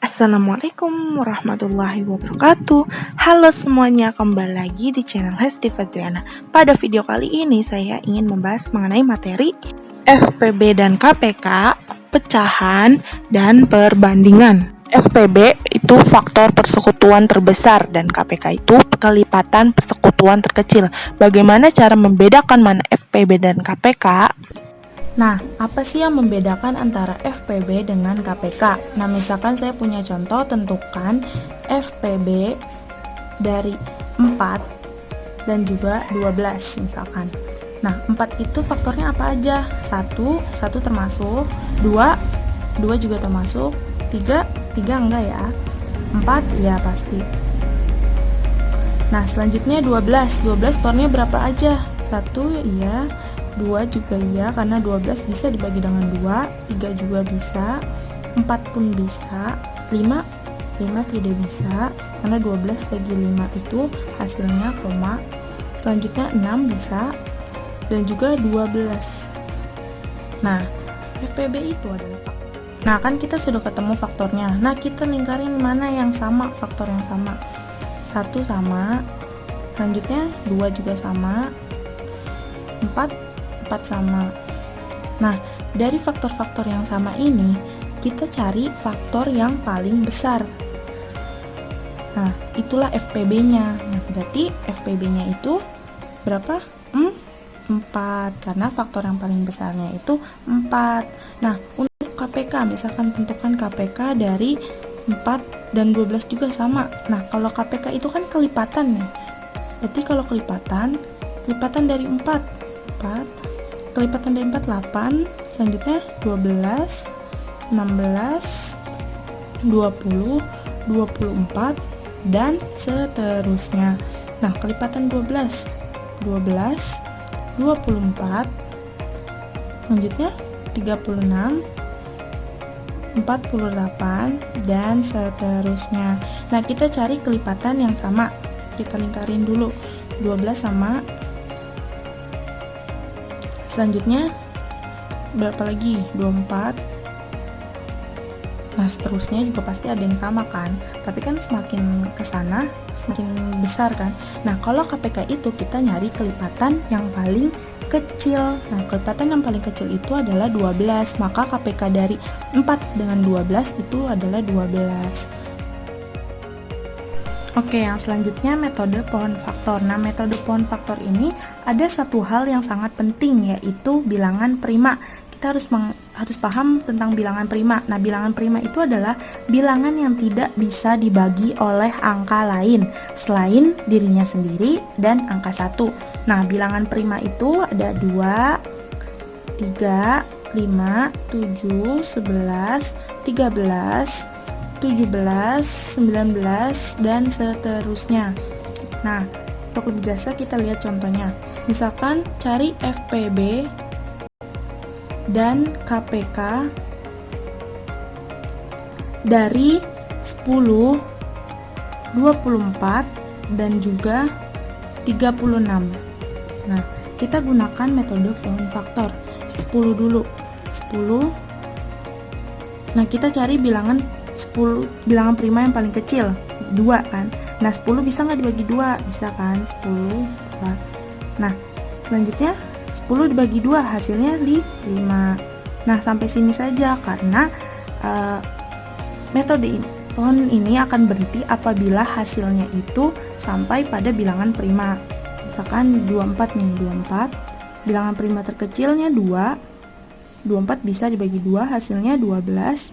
Assalamualaikum warahmatullahi wabarakatuh. Halo semuanya, kembali lagi di channel Hesti Fazriana. Pada video kali ini saya ingin membahas mengenai materi FPB dan KPK, pecahan dan perbandingan. FPB itu faktor persekutuan terbesar dan KPK itu kelipatan persekutuan terkecil. Bagaimana cara membedakan mana FPB dan KPK? Nah, apa sih yang membedakan antara FPB dengan KPK? Nah, misalkan saya punya contoh, tentukan FPB dari 4 dan juga 12 misalkan. Nah, 4 itu faktornya apa aja? 1 termasuk, 2 juga termasuk, 3 enggak ya, 4 ya pasti. Nah, selanjutnya 12 faktornya berapa aja? 1 iya, 2 juga iya, karena 12 bisa dibagi dengan 2, 3 juga bisa, 4 pun bisa, 5 tidak bisa, karena 12 bagi 5 itu hasilnya koma. Selanjutnya 6 bisa, dan juga 12. Nah, FPB itu adalah faktor. Nah, kan kita sudah ketemu faktornya. Nah, kita lingkarin mana yang sama, faktor yang sama. 1 sama, selanjutnya 2 juga sama, 4 sama. Nah, dari faktor-faktor yang sama ini, kita cari faktor yang paling besar. Nah, itulah FPB-nya. Nah, berarti FPB-nya itu berapa? 4, karena faktor yang paling besarnya itu 4. Nah, untuk KPK, misalkan tentukan KPK dari 4 dan 12 juga sama. Nah, kalau KPK itu kan kelipatan nih. Berarti kalau kelipatan dari 4, kelipatan dari 4, 8, selanjutnya 12, 16, 20, 24, dan seterusnya. Nah, kelipatan 12, 24, selanjutnya 36, 48, dan seterusnya. Nah, kita cari kelipatan yang sama. Kita lingkarin dulu. 12 sama, selanjutnya berapa lagi? 24. Nah, seterusnya juga pasti ada yang sama kan, tapi kan semakin kesana semakin besar kan. Nah, kalau KPK itu kita nyari kelipatan yang paling kecil. Nah, kelipatan yang paling kecil itu adalah 12, maka KPK dari 4 dengan 12 itu adalah 12. Oke, yang selanjutnya metode pohon faktor. Nah, metode pohon faktor ini ada satu hal yang sangat penting, yaitu bilangan prima. Kita harus paham tentang bilangan prima. Nah, bilangan prima itu adalah bilangan yang tidak bisa dibagi oleh angka lain selain dirinya sendiri dan angka 1. Nah, bilangan prima itu ada 2, 3, 5, 7, 11, 13, 17, 19, dan seterusnya. Nah, untuk lebih jelas kita lihat contohnya. Misalkan cari FPB dan KPK dari 10, 24, dan juga 36. Nah, kita gunakan metode pohon faktor. 10 dulu. 10. Nah, kita cari bilangan prima yang paling kecil, 2 kan. Nah, 10 bisa nggak dibagi 2? Bisa kan, 10 2. Nah, selanjutnya 10 dibagi 2 hasilnya 5. Nah, sampai sini saja, karena metode pohon ini akan berhenti apabila hasilnya itu sampai pada bilangan prima. Misalkan 24 nih, 24 bilangan prima terkecilnya 2, 24 bisa dibagi 2 hasilnya 12.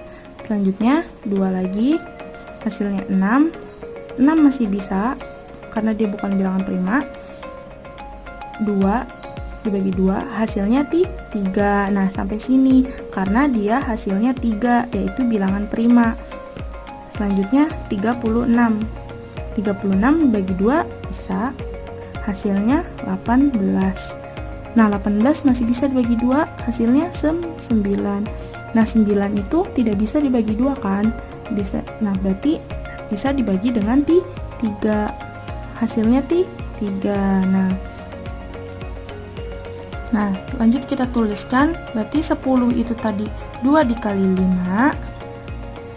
Selanjutnya 2 lagi hasilnya 6 masih bisa karena dia bukan bilangan prima. 2 dibagi 2 hasilnya 3. Nah, sampai sini karena dia hasilnya 3, yaitu bilangan prima. Selanjutnya 36 dibagi 2 bisa hasilnya 18. Nah, 18 masih bisa dibagi 2 hasilnya 9. Nah, 9 itu tidak bisa dibagi 2 kan? Bisa. Nah, berarti bisa dibagi dengan 3. Hasilnya 3. Nah, lanjut kita tuliskan. Berarti 10 itu tadi 2 dikali 5.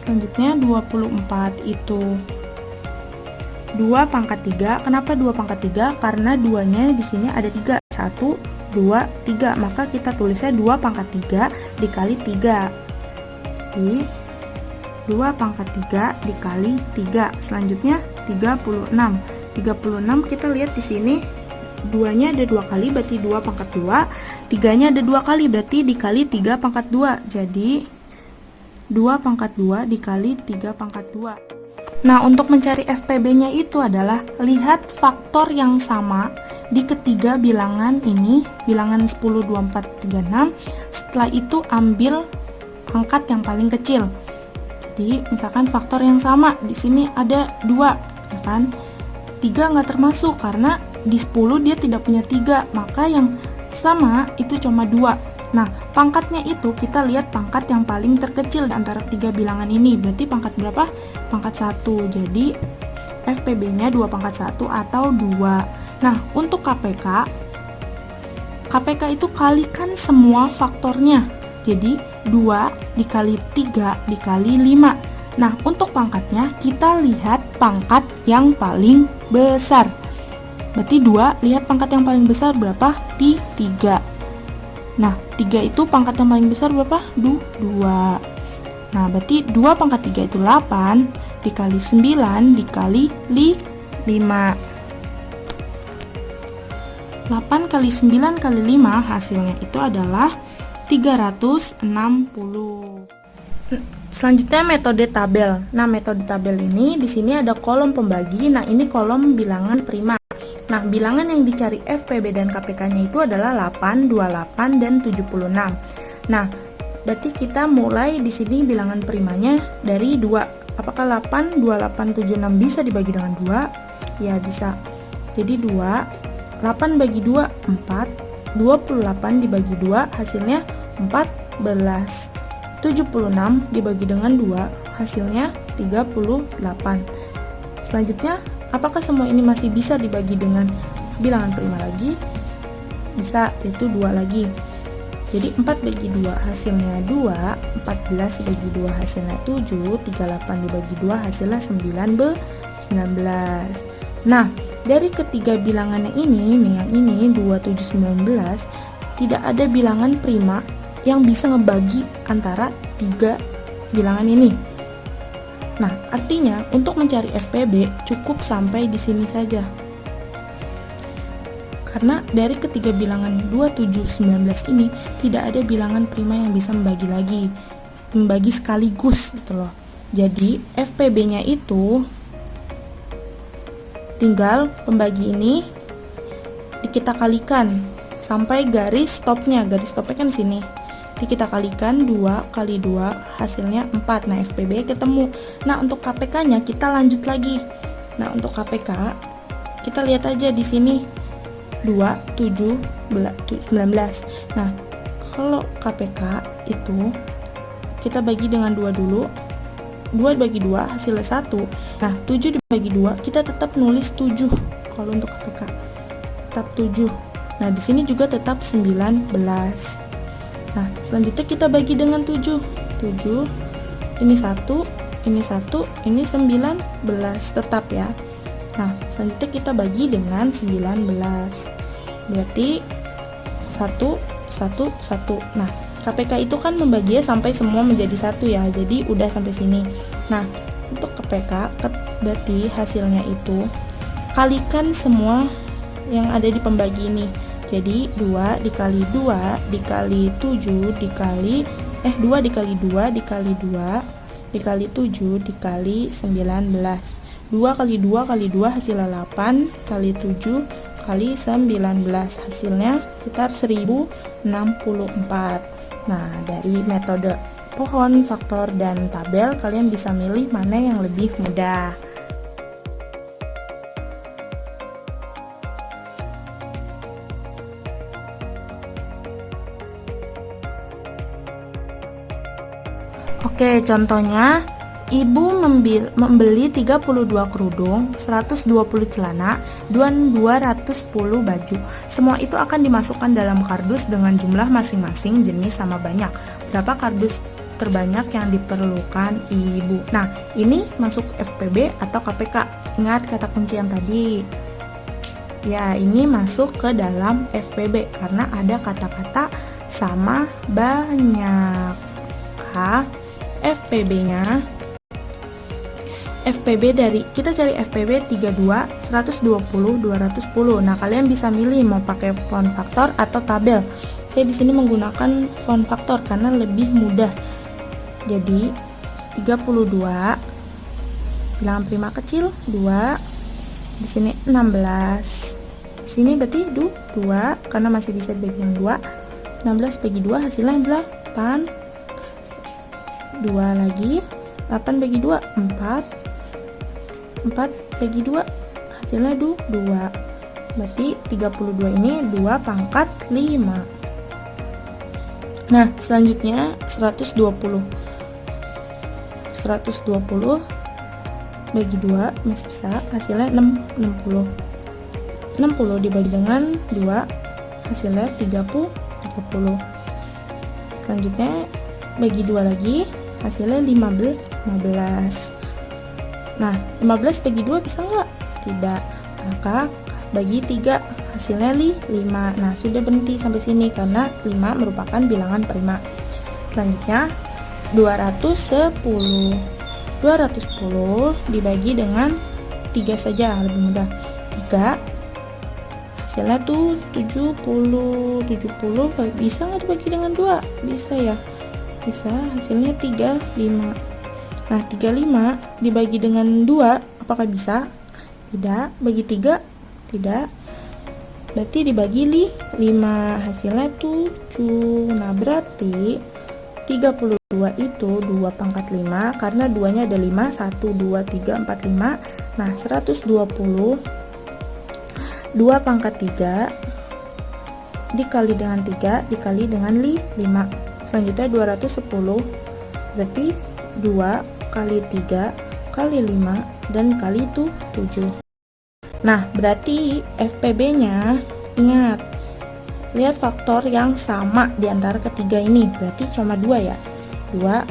Selanjutnya 24 itu 2 pangkat 3. Kenapa 2 pangkat 3? Karena 2-nya di sini ada 3. 1, 2, 3. Maka kita tulisnya 2 pangkat 3 dikali 3. Jadi 2 pangkat 3 dikali 3. Selanjutnya 36. 36 kita lihat di sini 2-nya ada 2 kali, berarti 2 pangkat 2. 3-nya ada 2 kali, berarti dikali 3 pangkat 2. Jadi 2 pangkat 2 dikali 3 pangkat 2. Nah, untuk mencari FPB-nya itu adalah lihat faktor yang sama di ketiga bilangan ini, bilangan 10, 24, 36. Setelah itu ambil angkat yang paling kecil. Jadi, misalkan faktor yang sama di sini ada 2, ya kan? 3 nggak termasuk karena di 10 dia tidak punya 3, maka yang sama itu cuma 2. Nah, pangkatnya itu kita lihat pangkat yang paling terkecil di antara 3 bilangan ini. Berarti pangkat berapa? Pangkat 1. Jadi FPB-nya 2 pangkat 1 atau 2. Nah, untuk KPK itu kalikan semua faktornya. Jadi 2 dikali 3 dikali 5. Nah, untuk pangkatnya kita lihat pangkat yang paling besar. Berarti 2, lihat pangkat yang paling besar berapa? Di 3. Nah, 3 itu pangkat yang paling besar berapa? 2. Nah, berarti 2 pangkat 3 itu 8 dikali 9 dikali 5. 8 kali 9 kali 5 hasilnya itu adalah 360. Selanjutnya metode tabel. Nah, metode tabel ini di sini ada kolom pembagi. Nah, ini kolom bilangan prima. Nah, bilangan yang dicari FPB dan KPK-nya itu adalah 8, 28, dan 76. Nah, berarti kita mulai di sini bilangan primanya dari 2. Apakah 8, 28, 76 bisa dibagi dengan 2? Ya, bisa. Jadi 2, 8 bagi 2, 4. 28 dibagi 2, hasilnya 14. 76 dibagi dengan 2, hasilnya 38. Selanjutnya, apakah semua ini masih bisa dibagi dengan bilangan prima lagi? Bisa, yaitu 2 lagi. Jadi 4 bagi 2 hasilnya 2, 14 dibagi 2 hasilnya 7, 38 dibagi 2 hasilnya 19. Nah, dari ketiga bilangannya ini, nih yang ini 2, 7, 19, tidak ada bilangan prima yang bisa ngebagi antara 3 bilangan ini. Nah, artinya untuk mencari FPB cukup sampai di sini saja. Karena dari ketiga bilangan 2, 7, 19 ini tidak ada bilangan prima yang bisa membagi sekaligus gitu loh. Jadi FPB-nya itu tinggal pembagi ini kita kalikan sampai garis stopnya. Garis stopnya kan sini. Jadi kita kalikan 2 kali 2 hasilnya 4. Nah, FPB ketemu. Nah, untuk KPK-nya kita lanjut lagi. Nah, untuk KPK kita lihat aja di sini 2, 7, 19. Nah, kalau KPK itu kita bagi dengan 2 dulu. 2 dibagi 2 hasilnya 1. Nah, 7 dibagi 2 kita tetap nulis 7 kalau untuk KPK. Tetap 7. Nah, di sini juga tetap 19. Nah, selanjutnya kita bagi dengan 7. 7, ini 1, ini 1, ini 19 tetap ya. Nah, selanjutnya kita bagi dengan 19. Berarti 1, 1, 1. Nah, KPK itu kan membaginya sampai semua menjadi 1 ya. Jadi udah sampai sini. Nah, untuk KPK berarti hasilnya itu kalikan semua yang ada di pembagi ini. Jadi 2 dikali 2 dikali 7 dikali 2 dikali 2 dikali 2 dikali 7 dikali 19. 2 kali 2 kali 2 hasilnya 8 kali 7 kali 19, hasilnya sekitar 1064. Nah, dari metode pohon, faktor, dan tabel kalian bisa milih mana yang lebih mudah. Oke, contohnya ibu membeli 32 kerudung, 120 celana, dan 210 baju. Semua itu akan dimasukkan dalam kardus dengan jumlah masing-masing jenis sama banyak. Berapa kardus terbanyak yang diperlukan ibu. Nah, ini masuk FPB atau KPK. Ingat kata kunci yang tadi. Ya, ini masuk ke dalam FPB karena ada kata-kata sama banyak. FPB dari kita cari FPB 32, 120, 210. Nah, kalian bisa milih mau pakai font faktor atau tabel. Saya di sini menggunakan font faktor karena lebih mudah. Jadi 32 bilangan prima kecil 2. Di sini 16. Di sini berarti 2 karena masih bisa dibagi dengan 2. 16 bagi 2 hasilnya 8. 2 lagi. 8 bagi 2 4. 4 bagi 2 hasilnya 2. Berarti 32 ini 2 pangkat 5. Nah, selanjutnya 120 bagi 2 masih bisa, hasilnya 60 dibagi dengan 2 hasilnya 30. Selanjutnya bagi 2 lagi hasilnya 15. Nah, 15 bagi 2 bisa nggak? Tidak. Maka bagi 3 hasilnya 5. Nah, sudah berhenti sampai sini karena 5 merupakan bilangan prima. Selanjutnya 210 dibagi dengan 3 saja, lebih mudah. 3 hasilnya tuh 70 bisa nggak dibagi dengan 2? Bisa ya, bisa, hasilnya 35. Nah, 35 dibagi dengan 2 apakah bisa? Tidak. Bagi 3? Tidak. Berarti dibagi 5 hasilnya 7. Nah, berarti 32 itu 2 pangkat 5 karena 2-nya ada 5, 1, 2, 3, 4, 5. Nah, 120 2 pangkat 3 dikali dengan 3 dikali dengan 5. Selanjutnya 210 berarti 2 kali 3 kali 5 dan kali 7. Nah, berarti FPB-nya, ingat, lihat faktor yang sama di antara ketiga ini, berarti cuma 2 ya, 2.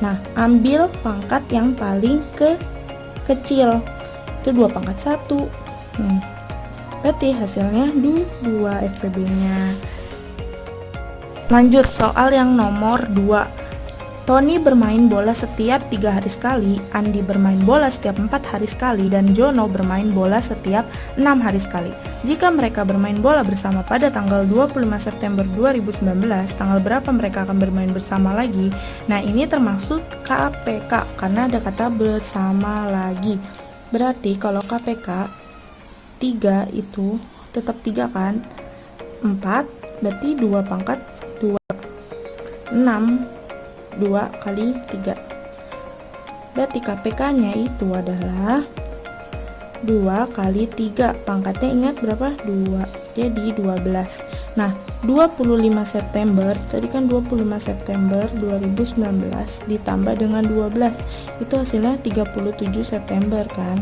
Nah, ambil pangkat yang paling kecil, itu 2 pangkat 1. Berarti hasilnya 2 FPB-nya. Lanjut soal yang nomor 2. Tony bermain bola setiap 3 hari sekali, Andi bermain bola setiap 4 hari sekali, dan Jono bermain bola setiap 6 hari sekali. Jika mereka bermain bola bersama pada tanggal 25 September 2019, tanggal berapa mereka akan bermain bersama lagi? Nah, ini termasuk KPK karena ada kata bersama lagi. Berarti kalau KPK 3 itu tetap 3 kan? 4 berarti 2 pangkat 2. 6 2 kali 3. Berarti KPK-nya itu adalah 2 kali 3. Pangkatnya ingat berapa? 2. Jadi 12. Nah, 25 September, tadi kan 25 September 2019 ditambah dengan 12. Itu hasilnya 37 September kan?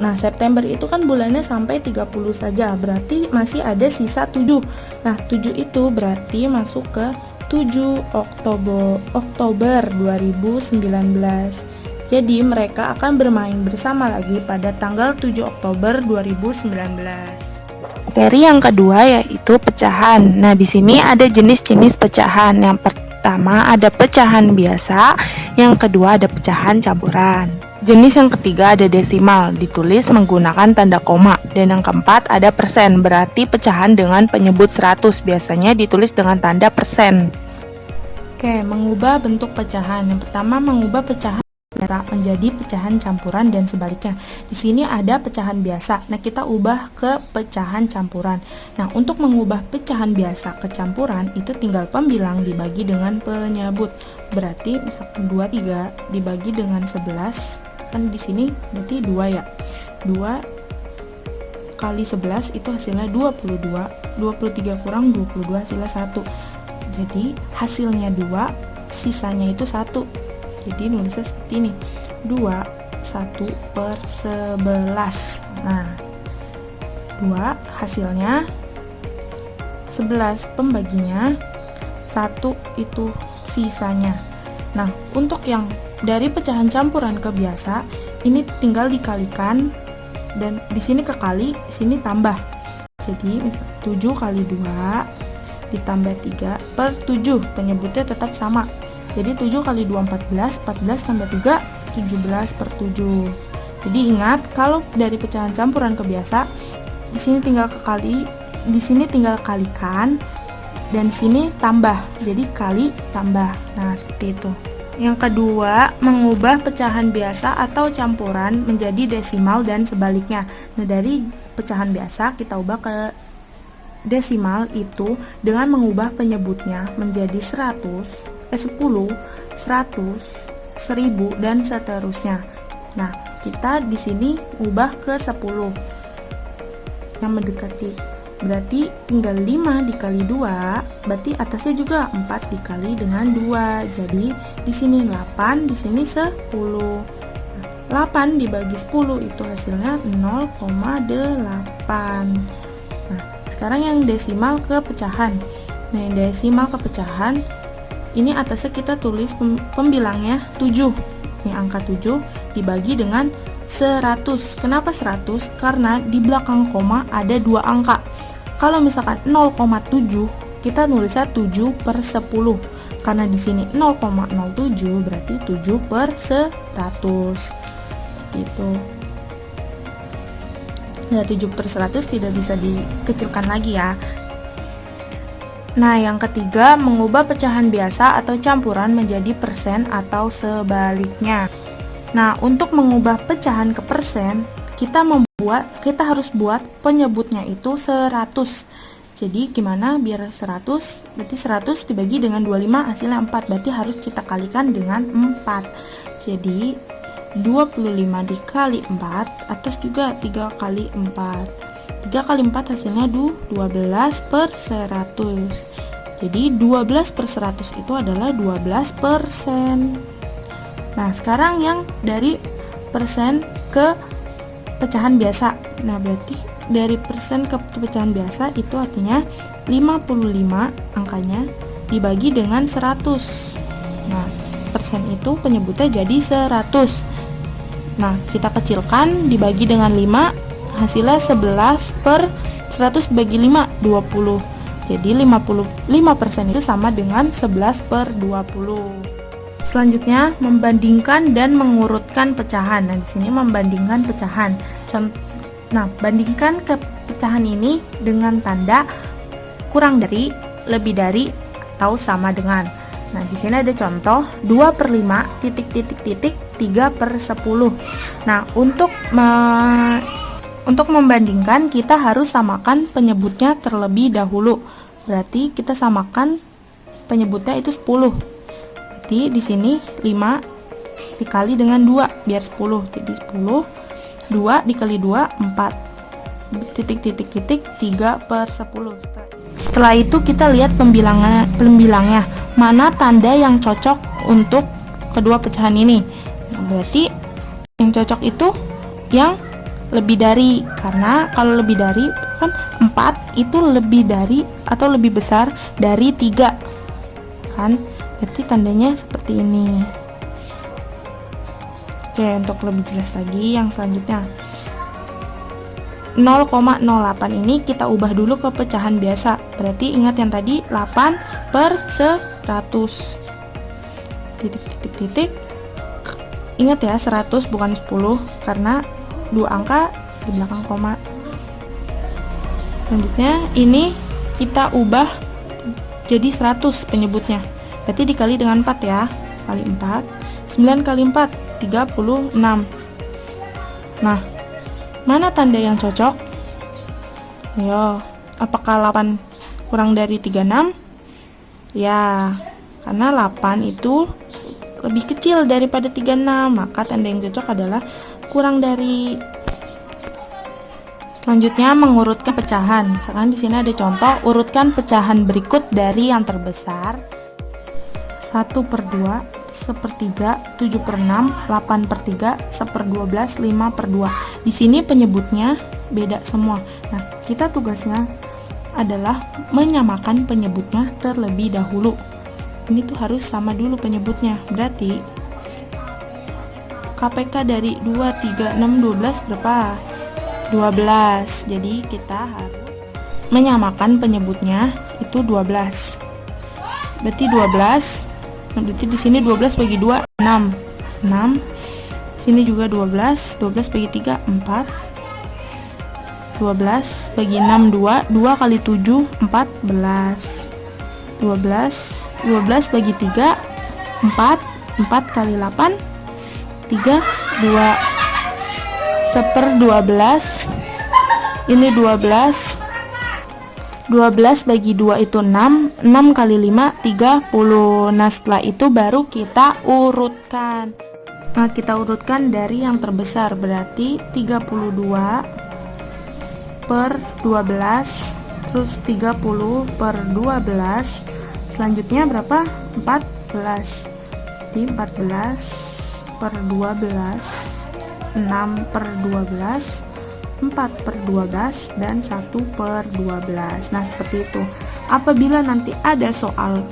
Nah, September itu kan bulannya sampai 30 saja. Berarti masih ada sisa 7. Nah, 7 itu berarti masuk ke 7 Oktober 2019. Jadi mereka akan bermain bersama lagi pada tanggal 7 Oktober 2019. Materi yang kedua yaitu pecahan. Nah, di sini ada jenis-jenis pecahan. Yang pertama ada pecahan biasa, yang kedua ada pecahan campuran. Jenis yang ketiga ada desimal, ditulis menggunakan tanda koma. Dan yang keempat ada persen, berarti pecahan dengan penyebut 100, biasanya ditulis dengan tanda persen. Oke, mengubah bentuk pecahan. Yang pertama, mengubah pecahan menjadi pecahan campuran dan sebaliknya. Di sini ada pecahan biasa. Nah, kita ubah ke pecahan campuran. Nah, untuk mengubah pecahan biasa ke campuran itu tinggal pembilang dibagi dengan penyebut. Berarti misalkan 23 dibagi dengan 11, kan di sini berarti 2 ya. 2 kali 11 itu hasilnya 22. 23 kurang 22 hasilnya 1. Jadi hasilnya 2, sisanya itu 1. Jadi nulisnya seperti ini, 2 1/11. Nah, 2 hasilnya 11, pembaginya 1 itu sisanya. Nah, untuk yang dari pecahan campuran ke biasa, ini tinggal dikalikan, dan di sini kekali, sini tambah. Jadi 7 kali 2 ditambah 3 per 7, penyebutnya tetap sama. Jadi 7 kali 2 14, 14 tambah 3 17 per 7. Jadi ingat, kalau dari pecahan campuran ke biasa, di sini tinggal kekali, di sini tinggal kalikan, dan sini tambah. Jadi kali tambah. Nah, seperti itu. Yang kedua, mengubah pecahan biasa atau campuran menjadi desimal dan sebaliknya. Nah, dari pecahan biasa kita ubah ke desimal itu dengan mengubah penyebutnya menjadi 10, 100, 1000 dan seterusnya. Nah, kita di sini ubah ke 10 yang mendekati. Berarti tinggal 5 dikali 2, berarti atasnya juga 4 dikali dengan 2. Jadi di sini 8, di sini 10. 8 dibagi 10 itu hasilnya 0,8. Nah, sekarang yang desimal ke pecahan. Nah, yang desimal ke pecahan, ini atasnya kita tulis pembilangnya 7. Ini angka 7 dibagi dengan 100. Kenapa 100? Karena di belakang koma ada 2 angka. Kalau misalkan 0,7, kita nulisnya 7 per 10. Karena di sini 0,07 berarti 7 per 100. Gitu. Nah, 7 per 100 tidak bisa dikecilkan lagi ya. Nah, yang ketiga, mengubah pecahan biasa atau campuran menjadi persen atau sebaliknya. Nah, untuk mengubah pecahan ke persen, kita harus buat penyebutnya itu 100. Jadi gimana biar 100? Berarti 100 dibagi dengan 25 hasilnya 4. Berarti harus kita kalikan dengan 4. Jadi 25 dikali 4, atas juga 3 kali 4. 3 kali 4 hasilnya 12 per 100. Jadi 12 per 100 itu adalah 12%. Nah, sekarang yang dari persen ke pecahan biasa. Nah, berarti dari persen ke pecahan biasa itu artinya 55 angkanya dibagi dengan 100. Nah, persen itu penyebutnya jadi 100. Nah, kita kecilkan, dibagi dengan 5, hasilnya 11 per 100 bagi 5, 20. Jadi 55% itu sama dengan 11 per 20. Selanjutnya, membandingkan dan mengurutkan pecahan. Nah, di sini membandingkan pecahan. Nah, bandingkan ke pecahan ini dengan tanda kurang dari, lebih dari, atau sama dengan. Nah, di sini ada contoh 2 per 5, titik, titik, titik, 3 per 10. Nah, untuk membandingkan, kita harus samakan penyebutnya terlebih dahulu. Berarti kita samakan penyebutnya itu 10. Berarti di sini 5 dikali dengan 2 biar 10. Jadi 10, 2 dikali 2 4. Titik titik titik 3 per 10. Setelah itu kita lihat pembilangnya. Mana tanda yang cocok untuk kedua pecahan ini. Nah, berarti yang cocok itu yang lebih dari, karena kalau lebih dari kan 4 itu lebih dari atau lebih besar dari 3 kan. Berarti tandanya seperti ini. Oke, untuk lebih jelas lagi yang selanjutnya 0,08 ini kita ubah dulu ke pecahan biasa. Berarti ingat yang tadi 8 per 100. Titik titik titik. Ingat ya 100 bukan 10 karena 2 angka di belakang koma. Selanjutnya ini kita ubah jadi 100 penyebutnya. Berarti dikali dengan 4 ya. Kali 4. 9 kali 4 36. Nah, mana tanda yang cocok? Ayo, apakah 8 kurang dari 36? Ya, karena 8 itu lebih kecil daripada 36, maka tanda yang cocok adalah kurang dari. Selanjutnya mengurutkan pecahan. Misalkan di sini ada contoh, urutkan pecahan berikut dari yang terbesar. 1 per 2, 1/3, 7 per 6, 8 per 3, 1/12, 5 per 2. Di sini penyebutnya beda semua. Nah, kita tugasnya adalah menyamakan penyebutnya terlebih dahulu. ini tuh harus sama dulu penyebutnya. Berarti KPK dari 2, 3, 6, 12 berapa? 12. Jadi kita harus menyamakan penyebutnya itu 12. Berarti 12. Nah, berarti di sini 12 bagi 2 6. 6. Sini juga 12. 12 bagi 3 4. 12 bagi 6 2. 2 kali 7 14. 12 bagi 3 4. 4 kali 8 3 2. 1/12. Ini 12. 12 bagi 2 itu 6. 6 kali 5 30. Nah, setelah itu baru kita urutkan. Nah, kita urutkan dari yang terbesar, berarti 32 per 12, terus 30 per 12, selanjutnya berapa? 14. Di 14 per 12, 6 per 12, 4 per 12, dan 1 per 12. Nah, seperti itu. Apabila nanti ada soal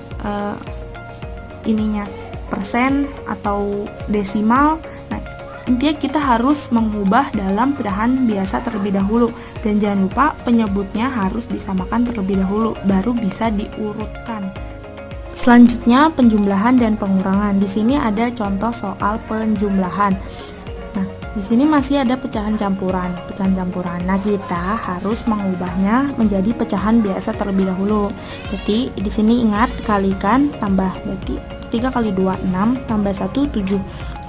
ininya persen atau desimal, nah intinya kita harus mengubah dalam pecahan biasa terlebih dahulu, dan jangan lupa penyebutnya harus disamakan terlebih dahulu, baru bisa diurutkan. Selanjutnya penjumlahan dan pengurangan. Di sini ada contoh soal penjumlahan. Nah, di sini masih ada pecahan campuran. Nah, kita harus mengubahnya menjadi pecahan biasa terlebih dahulu. Berarti di sini ingat kalikan tambah, berarti 3 kali 2 6 tambah 1 7.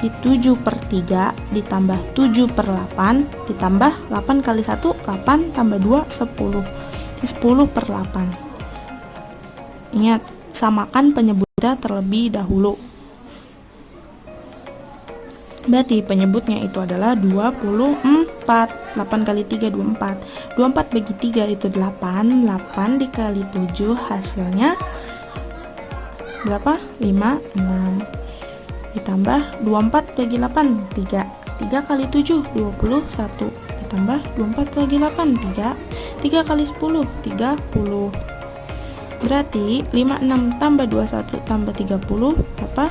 Di 7 per 3 ditambah 7 per 8 ditambah 8 kali 1 8 tambah 2 10. Di 10 per 8. Ingat, samakan penyebutnya terlebih dahulu. Berarti penyebutnya itu adalah 24. 8 kali 3 24. 24 bagi 3 itu 8. 8 dikali 7 hasilnya berapa? 5 6. Ditambah 24 bagi 8 3. 3 kali 7 21. Ditambah 24 bagi 8 3. 3 kali 10 30. Berarti 56 tambah 21 tambah 30 berapa?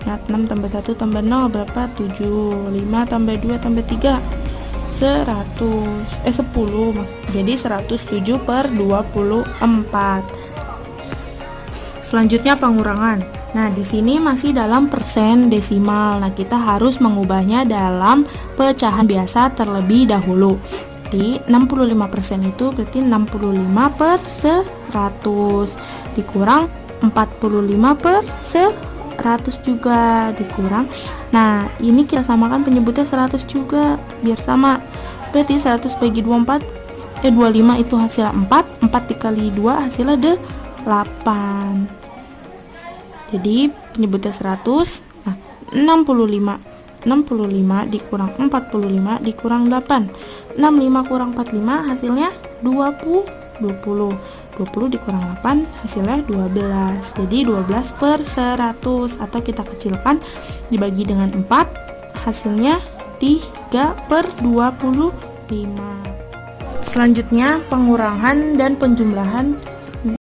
Nah, 6 tambah 1 tambah 0 berapa? 7. 5 tambah 2 tambah 3 10. Jadi 107 per 24. Selanjutnya pengurangan. Nah, di sini masih dalam persen desimal. Nah, kita harus mengubahnya dalam pecahan biasa terlebih dahulu. Jadi 65% itu berarti 65 per 100 dikurang 45 per 100 juga dikurang. Nah, ini kita samakan penyebutnya 100 juga biar sama. Berarti 100 bagi 25 itu hasilnya 4. 4 dikali 2 hasilnya 8. Jadi penyebutnya 100. Nah, 65 dikurang 45 dikurang 8. 65 kurang 45 hasilnya 20. 20 dikurang 8 hasilnya 12. Jadi 12 per 100, atau kita kecilkan dibagi dengan 4 hasilnya 3 per 25. Selanjutnya pengurangan dan penjumlahan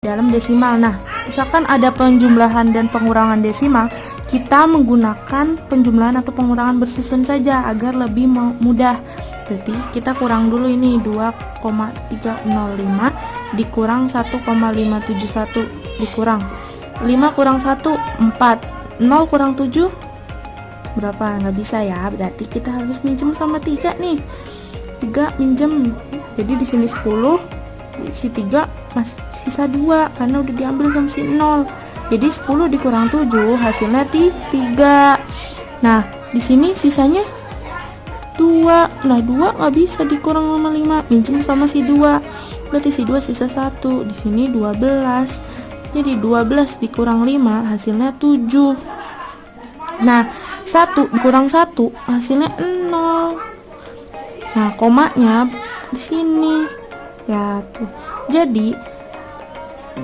dalam desimal. Nah, misalkan ada penjumlahan dan pengurangan desimal, kita menggunakan penjumlahan atau pengurangan bersusun saja agar lebih mudah. Berarti kita kurang dulu ini 2,305 dikurang 1,571 dikurang 5 kurang 1 4. 0 kurang 7 berapa? Nggak bisa ya, berarti kita harus minjem sama 3 nih. 3 minjem, jadi di sini 10, si 3 masih sisa 2 karena udah diambil sama si 0. Jadi 10 dikurang 7 hasilnya 3. Nah, di sini sisanya 2. Nah, 2 nggak bisa dikurang sama 5, minjem sama si 2. Berarti si 2 sisa 1. Di sini 12. Jadi 12 dikurang 5 hasilnya 7. Nah, 1 dikurang 1 hasilnya 0. Nah, komanya di sini. Ya, tuh. Jadi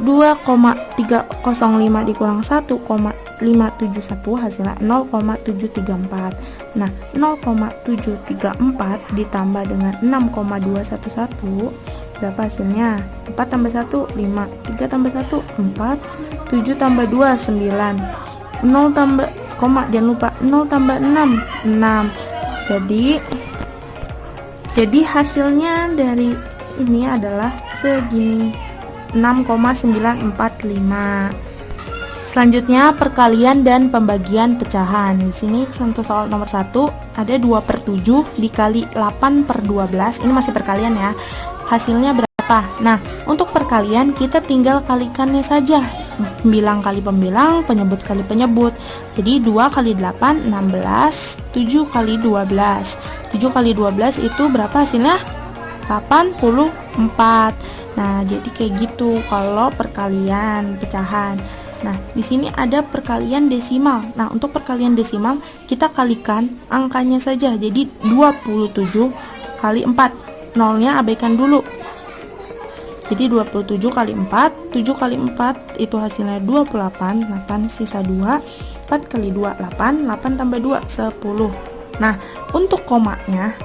2,305 dikurang 1,571 hasilnya 0,734. Nah, 0,734 ditambah dengan 6,211 berapa hasilnya? 4 tambah 1 5, 3 tambah 1 4, 7 tambah 2 9, 0 tambah koma, jangan lupa 0 tambah 6 6. Jadi hasilnya dari ini adalah segini, 6,945. Selanjutnya perkalian dan pembagian pecahan. Di sini contoh soal nomor 1 ada 2/7 dikali 8/12. Ini masih perkalian ya. Hasilnya berapa? Nah, untuk perkalian kita tinggal kalikannya saja. Pembilang kali pembilang, penyebut kali penyebut. Jadi 2 kali 8 16, 7 kali 12. 7 kali 12 itu berapa hasilnya? 84. Nah, jadi kayak gitu kalau perkalian pecahan. Nah, di sini ada perkalian desimal. Nah, untuk perkalian desimal kita kalikan angkanya saja. Jadi 27 kali 4. Nolnya abaikan dulu. Jadi 27 kali 4, 7 kali 4 itu hasilnya 28, 8 sisa 2. 4 kali 2 8, 8 tambah 2 10. Nah, untuk komanya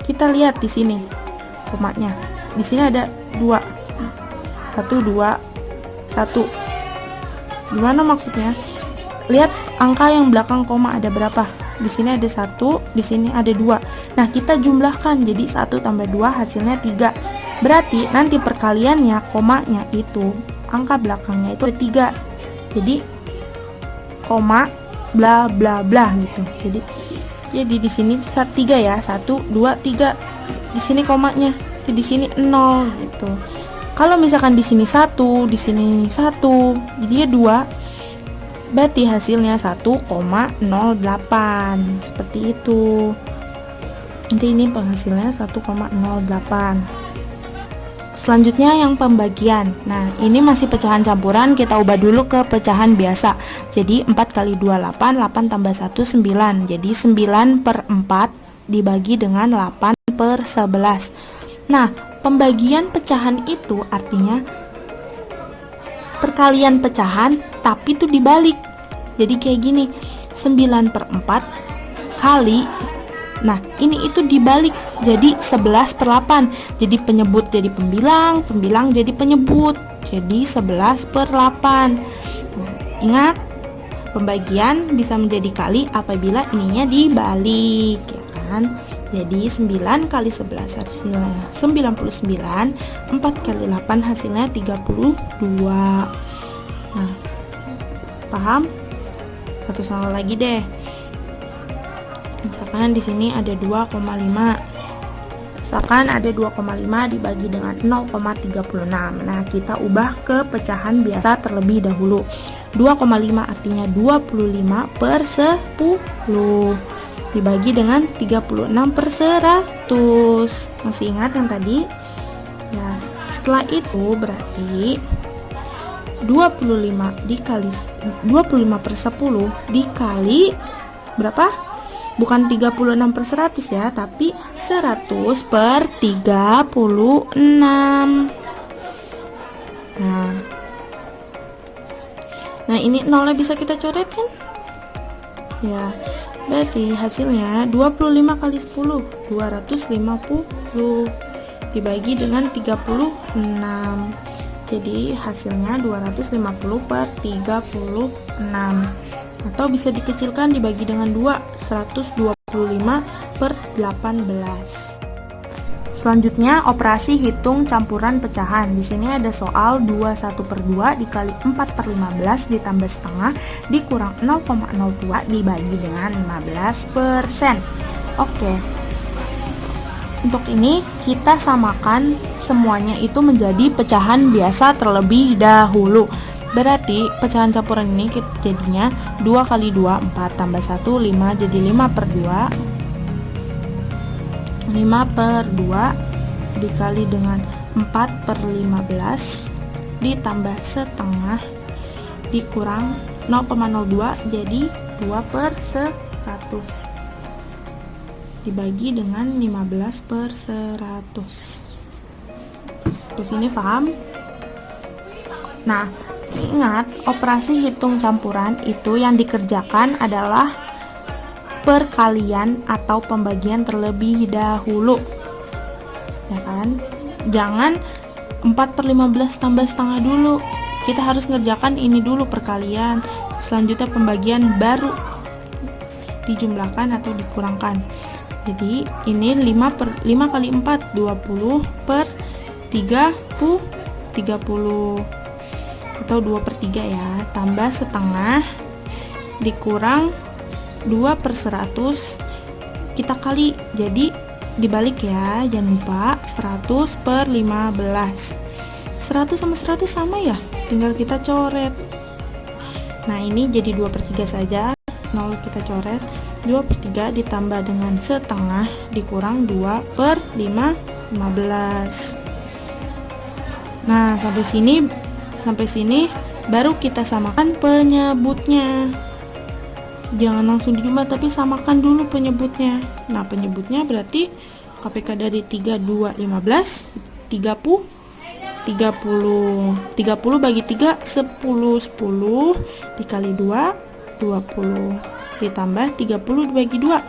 kita lihat di sini. Komanya. Di sini ada 2. 1 2 1. Gimana maksudnya? Lihat angka yang belakang koma ada berapa? Di sini ada 1, di sini ada 2. Nah, kita jumlahkan jadi 1 tambah 2 hasilnya 3. Berarti nanti perkaliannya komanya itu angka belakangnya itu ada 3. Jadi koma bla bla bla gitu. Jadi di sini 3 ya. 1 2 3. Di sini komanya. Di sini 0 gitu. Kalau misalkan di sini 1, di sini 1, jadi 2, berarti hasilnya 1,08. Seperti itu. Nanti ini penghasilnya 1,08. Selanjutnya yang pembagian. Nah, ini masih pecahan campuran, kita ubah dulu ke pecahan biasa. Jadi 4 kali 2 8, 8 tambah 1 9. Jadi 9/4 dibagi dengan 8/11. Nah, pembagian pecahan itu artinya perkalian pecahan tapi itu dibalik. Jadi kayak gini, 9/4 kali, nah ini itu dibalik, jadi 11/8. Jadi penyebut jadi pembilang, pembilang jadi penyebut, jadi 11/8. Ingat, pembagian bisa menjadi kali apabila ininya dibalik, ya kan? Jadi 9 kali 11 hasilnya 99, 4 kali 8 hasilnya 32. Nah, paham? Satu soal lagi deh. Misalkan di sini ada 2,5. Misalkan ada 2,5 dibagi dengan 0,36. Nah, kita ubah ke pecahan biasa terlebih dahulu. 2,5 artinya 25/10. Dibagi dengan 36/100. Masih ingat yang tadi? Ya, setelah itu berarti 25/10 dikali berapa? Bukan 36/100 ya, tapi 100/36. Nah, ini nolnya bisa kita coret kan? Ya. Berarti hasilnya 25 kali 10, 250 dibagi dengan 36. Jadi hasilnya 250/36. Atau bisa dikecilkan dibagi dengan 2, 125/18. Selanjutnya operasi hitung campuran pecahan. Di sini ada soal 21/2 dikali 4/15 ditambah setengah dikurang 0,02 dibagi dengan 15%. Oke. Untuk ini kita samakan semuanya itu menjadi pecahan biasa terlebih dahulu. Berarti pecahan campuran ini jadinya 2 kali 2 4 tambah 1 5, jadi 5/2. 5/2 dikali dengan 4/15 ditambah setengah dikurang 0,02 jadi 2/100 dibagi dengan 15/100. Di sini paham? Nah, ingat operasi hitung campuran itu yang dikerjakan adalah perkalian atau pembagian terlebih dahulu, ya kan? Jangan 4/15 tambah setengah dulu, kita harus ngerjakan ini dulu perkalian, selanjutnya pembagian baru dijumlahkan atau dikurangkan. Jadi ini 5 kali 4 20 per 30 atau 2/3 ya, tambah setengah dikurang 2 per 100 kita kali, jadi dibalik ya, jangan lupa 100 per 15. 100 sama 100 sama ya, tinggal kita coret. Nah ini jadi 2/3 saja, 0 kita coret, 2/3 ditambah dengan setengah dikurang 2 per 15. Nah sampai sini baru kita samakan penyebutnya. Jangan langsung dijumlah, tapi samakan dulu penyebutnya. Nah penyebutnya berarti KPK dari 3, 2, 15 30 bagi 3 10 dikali 2 20 ditambah 30 dibagi 2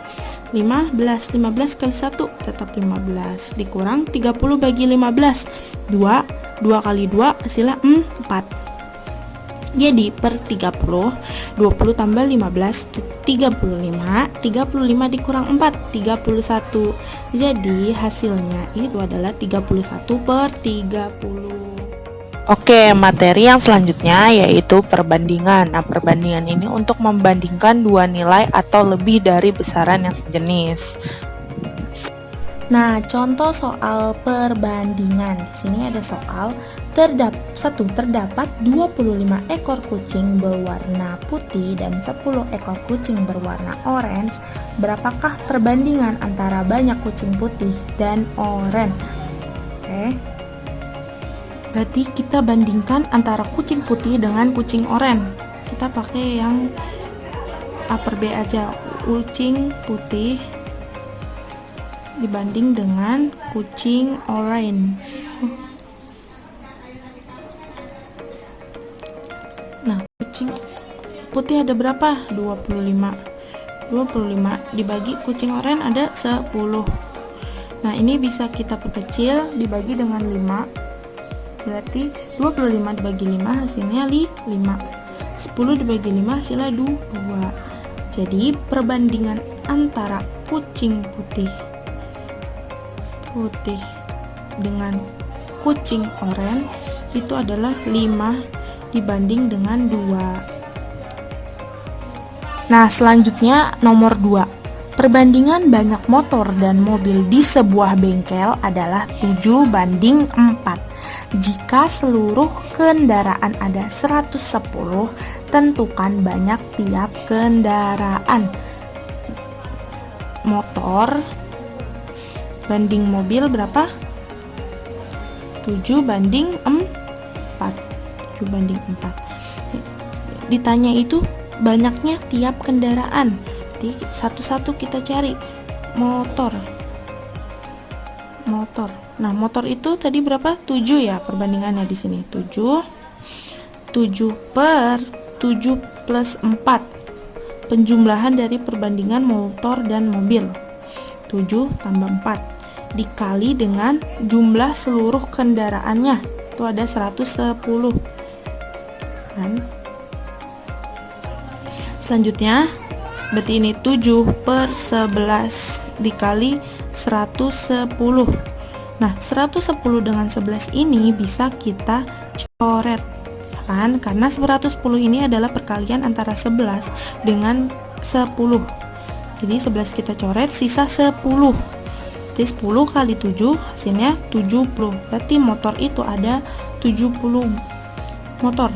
15 kali 1 tetap 15 dikurang 30 bagi 15 2 kali 2 hasilnya 4. Jadi per 30 20 tambah 15 35 dikurang 4 31. Jadi hasilnya itu adalah 31 per 30. Oke, materi yang selanjutnya yaitu perbandingan. Nah, perbandingan ini untuk membandingkan dua nilai atau lebih dari besaran yang sejenis. Nah, contoh soal perbandingan. Di sini ada soal terdapat 25 ekor kucing berwarna putih dan 10 ekor kucing berwarna orange. Berapakah perbandingan antara banyak kucing putih dan orange? Oke. Berarti kita bandingkan antara kucing putih dengan kucing oranye. Kita pakai yang upper B aja. Kucing putih dibanding dengan kucing oranye. Nah, kucing putih ada berapa? 25 dibagi kucing oranye ada 10. Nah, ini bisa kita perkecil, dibagi dengan 5. Berarti 25 dibagi 5 hasilnya 5. 10 dibagi 5 hasilnya 2. Jadi perbandingan antara kucing putih dengan kucing oranye itu adalah 5 dibanding dengan 2. Nah, selanjutnya nomor 2. Perbandingan banyak motor dan mobil di sebuah bengkel adalah 7 banding 4. Jika seluruh kendaraan ada 110, tentukan banyak tiap kendaraan. Motor banding mobil berapa? 7 banding 4. 7 banding 4. Ditanya itu banyaknya tiap kendaraan. Jadi satu-satu kita cari. Motor. Nah, motor itu tadi berapa? 7 ya perbandingannya di sini. 7 per 7 plus 4. Penjumlahan dari perbandingan motor dan mobil. 7 tambah 4 dikali dengan jumlah seluruh kendaraannya. Itu ada 110. Kan? Selanjutnya berarti ini 7 per 11 dikali 110. Nah, 110 dengan 11 ini bisa kita coret, ya kan? Karena 110 ini adalah perkalian antara 11 dengan 10. Jadi 11 kita coret, sisa 10. Jadi 10 kali 7 hasilnya 70. Berarti motor itu ada 70 motor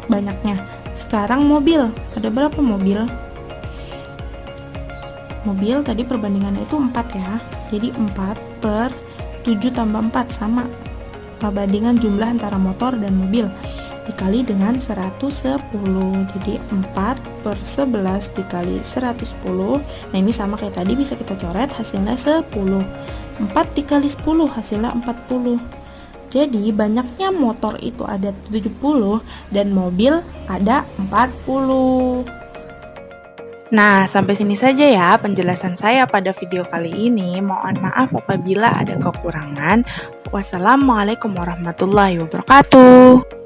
banyaknya. Sekarang mobil, ada berapa mobil? Mobil tadi perbandingannya itu 4 ya. Jadi 4 per 7 tambah 4 sama perbandingan jumlah antara motor dan mobil dikali dengan 110. Jadi 4 per 11 dikali 110. Nah ini sama kayak tadi, bisa kita coret, hasilnya 10. 4 dikali 10 hasilnya 40. Jadi banyaknya motor itu ada 70 dan mobil ada 40. Nah, sampai sini saja ya penjelasan saya pada video kali ini. Mohon maaf apabila ada kekurangan. Wassalamualaikum warahmatullahi wabarakatuh.